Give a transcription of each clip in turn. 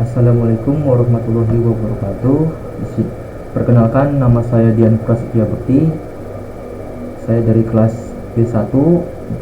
Assalamualaikum warahmatullahi wabarakatuh. Perkenalkan, nama saya Dian Prasetya Bekti. Saya dari kelas B1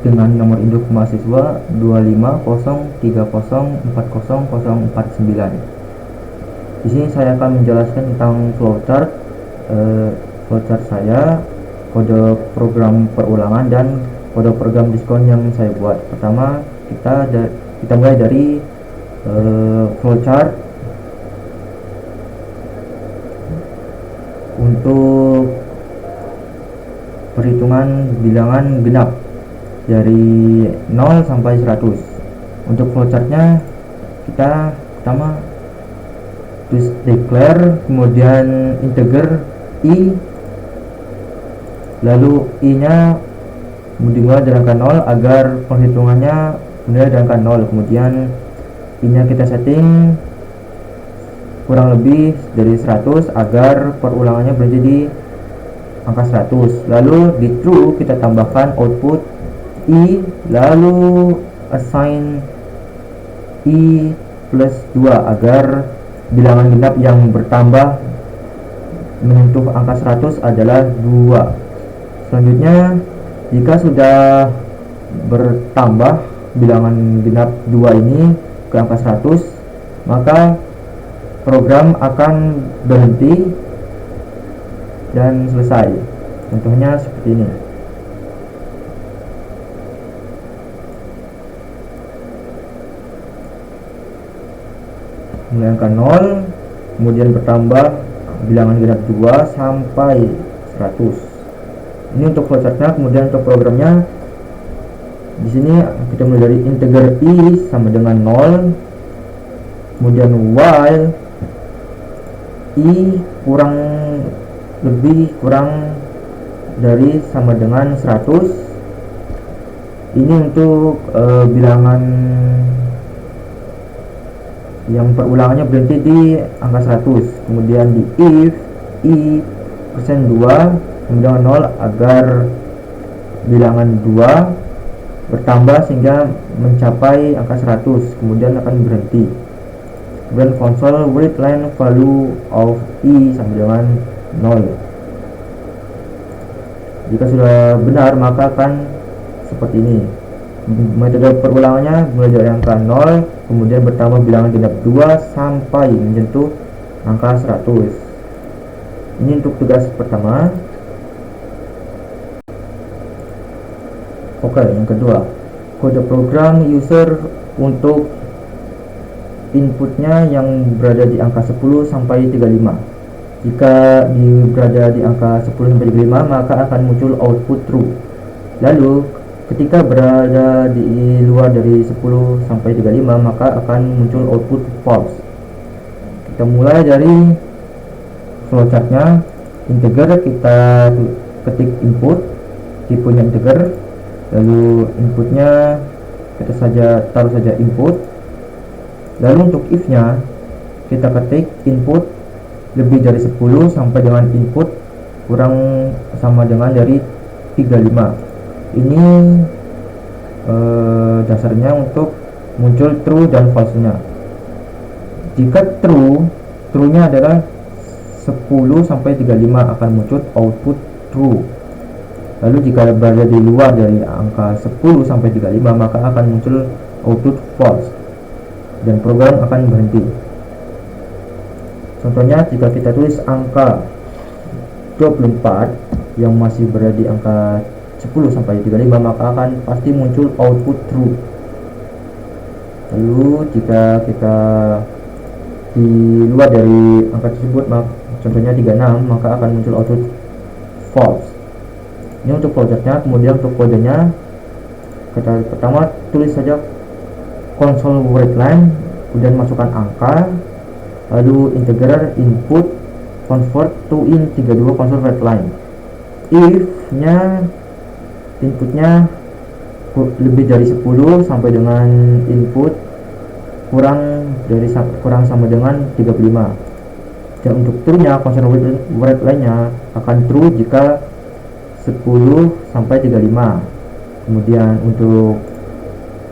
dengan nomor induk mahasiswa 25030404049. Di sini saya akan menjelaskan tentang flowchart. Flowchart saya, kode program perulangan dan kode program diskon yang saya buat. Pertama, kita mulai dari flowchart untuk perhitungan bilangan genap dari 0 sampai 100. Untuk flowchartnya kita pertama tulis declare, kemudian integer i, lalu i nya dimulai dari angka 0 agar perhitungannya dimulai dari angka 0. Kemudian i nya kita setting kurang lebih dari 100 agar perulangannya berhenti di angka 100. Lalu di true kita tambahkan output i, lalu assign i plus 2 agar bilangan genap yang bertambah menyentuh angka 100 adalah 2. Selanjutnya, jika sudah bertambah bilangan genap 2 ini ke angka 100, maka program akan berhenti dan selesai. Contohnya seperti ini. Mulai angka 0, kemudian bertambah bilangan genap 2 sampai 100. Ini untuk flowchartnya. Kemudian untuk programnya, di sini kita mulai dari integer i sama dengan 0, kemudian while i kurang dari sama dengan 100. Ini untuk bilangan yang perulangannya berhenti di angka 100. Kemudian di if i persen 2 kemudian 0 agar bilangan 2 bertambah sehingga mencapai angka 100, kemudian akan berhenti. Kemudian console write line value of i sama dengan 0. Jika sudah benar maka akan seperti ini. Metode perulangannya mulai dari angka 0, kemudian bertambah bilangan genap 2 sampai menyentuh angka 100. Ini untuk tugas pertama. Oke, yang kedua, kode program user untuk inputnya yang berada di angka 10 sampai 35. Jika berada di angka 10 sampai 35 maka akan muncul output true. Lalu ketika berada di luar dari 10 sampai 35 maka akan muncul output false. Kita mulai dari flowchartnya. Integer kita ketik input, tipenya integer, lalu inputnya kita taruh saja input. Lalu untuk if nya kita ketik input lebih dari 10 sampai dengan input kurang sama dengan dari 35. Ini dasarnya untuk muncul true dan false nya. Jika true nya adalah 10 sampai 35 akan muncul output true. Lalu jika berada di luar dari angka 10 sampai 35 maka akan muncul output false dan program akan berhenti. Contohnya, jika kita tulis angka 24 yang masih berada di angka 10 sampai 35 maka akan pasti muncul output true. Lalu jika kita di luar dari angka tersebut, contohnya 36, maka akan muncul output false. Ini untuk flowchartnya. Kemudian untuk kodenya, kita pertama tulis saja console write line, kemudian masukkan angka, lalu integer input convert to int 32 console write line. If nya inputnya lebih dari 10 sampai dengan input kurang sama dengan 35. Dan untuk true nya console write line nya akan true jika 10 sampai 35. Kemudian untuk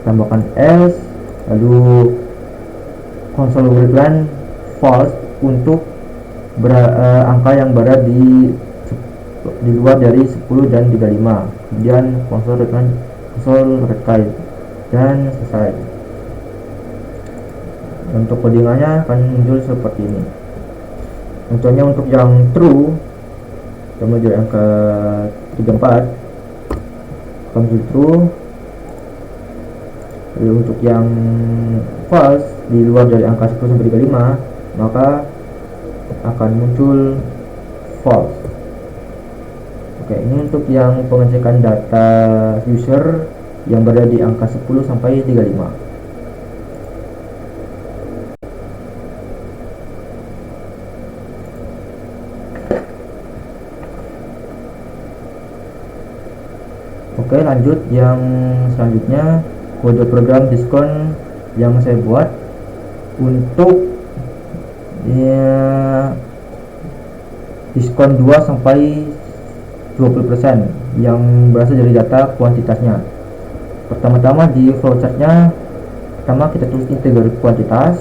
tambahkan else, lalu konsol word line false untuk angka yang berada di luar dari 10 dan 35. Kemudian konsol retry dan selesai. Untuk codingannya akan muncul seperti ini. Contohnya untuk yang true, kita mulai dari angka 34 akan muncul true. Lalu untuk yang false di luar dari angka 10 sampai 35, maka akan muncul false. Oke, ini untuk yang pengecekan data user yang berada di angka 10 sampai 35. Oke, lanjut yang selanjutnya, kode program diskon yang saya buat untuk diskon 2 sampai 20% yang berasal dari data kuantitasnya. Pertama-tama di flowchartnya, pertama kita tulis integer kuantitas,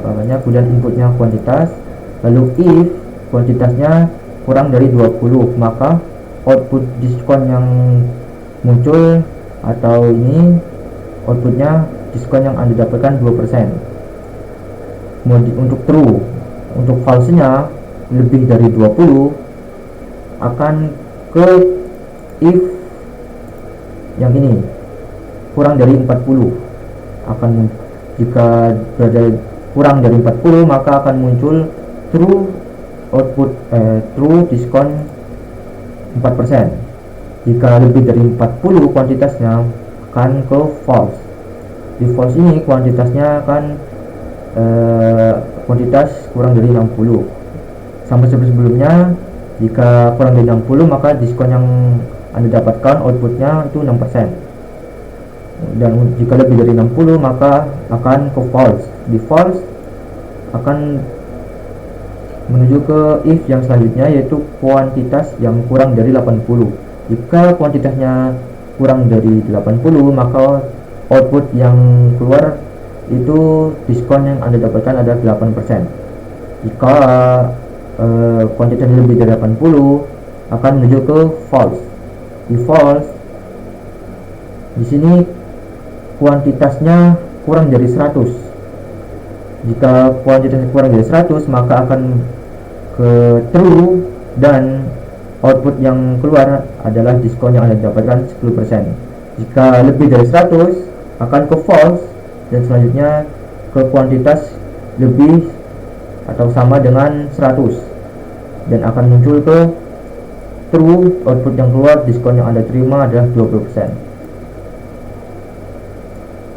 namanya, kemudian inputnya kuantitas, lalu if kuantitasnya kurang dari 20, maka output diskon yang muncul atau ini outputnya diskon yang Anda dapatkan 2%. Kemudian untuk true, untuk false-nya lebih dari 20 akan ke if yang ini kurang dari 40. Jika berada kurang dari 40, maka akan muncul true output true diskon 4%. Jika lebih dari 40 kuantitasnya akan ke false. Di false ini kuantitasnya akan kuantitas kurang dari 60. Sama seperti sebelumnya, jika kurang dari 60 maka diskon yang Anda dapatkan outputnya itu 6%. Dan jika lebih dari 60 maka akan ke false. Di false akan menuju ke if yang selanjutnya, yaitu kuantitas yang kurang dari 80. Jika kuantitasnya kurang dari 80, maka output yang keluar itu diskon yang Anda dapatkan adalah 8%. Jika kuantitasnya lebih dari 80 akan menuju ke false. Di false, di sini kuantitasnya kurang dari 100. Jika kuantitasnya kurang dari 100, maka akan ke true dan output yang keluar adalah diskon yang Anda dapatkan 10%. Jika lebih dari 100 akan ke false, dan selanjutnya ke kuantitas lebih atau sama dengan 100 dan akan muncul ke true, output yang keluar diskon yang Anda terima adalah 20%.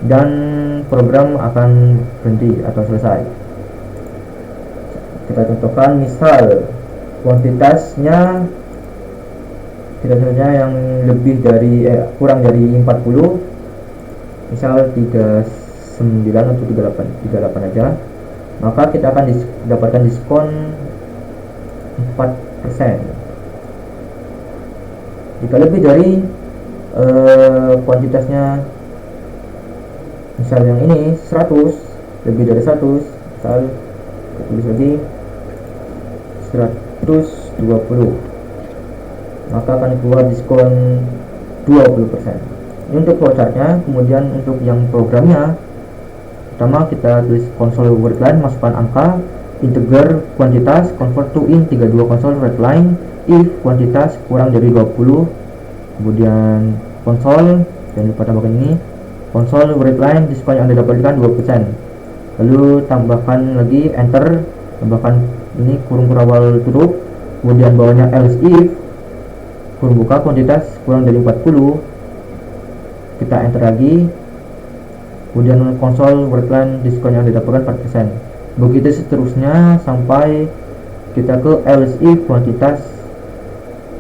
Dan program akan berhenti atau selesai. Kita contohkan, misal kuantitasnya yang lebih dari kurang dari 40, misal 39 atau 38 aja, maka kita akan dapatkan diskon 4%. Jika lebih dari kuantitasnya, misal yang ini 100, lebih dari 100, misal kita tulis lagi 120, maka akan keluar diskon 20%. Ini untuk flowchartnya. Kemudian untuk yang programnya, pertama kita tulis console word line, masukkan angka, integer kuantitas, convert to int 32 console word line, if kuantitas kurang dari 20, kemudian console, jangan lupa tambahkan ini, console word line diskon yang Anda dapatkan 2%. Lalu tambahkan lagi enter, tambahkan ini kurung awal tutup, kemudian bawahnya else if kurung buka kuantitas kurang dari 40, kita enter lagi, kemudian konsol word line diskon yang didapatkan 4%. Begitu seterusnya sampai kita ke else if kuantitas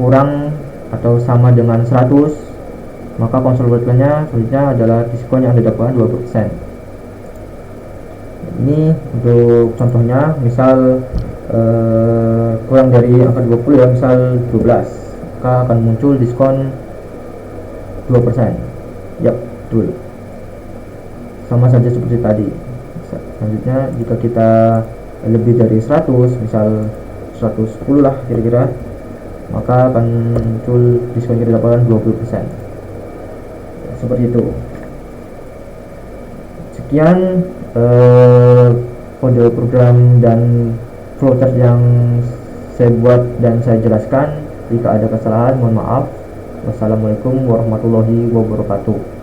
kurang atau sama dengan 100, maka konsol word line nya selanjutnya adalah diskon yang didapatkan 20%. Ini untuk contohnya, misal kurang dari angka 20 ya, misal 12, maka akan muncul diskon 2%. Yap, betul. Sama saja seperti tadi. Selanjutnya jika kita lebih dari 100, misal 110 lah kira-kira, maka akan muncul diskon kita dapatkan 20%. Seperti itu. Sekian kode program dan flowchart yang saya buat dan saya jelaskan. Jika ada kesalahan mohon maaf. Wassalamualaikum warahmatullahi wabarakatuh.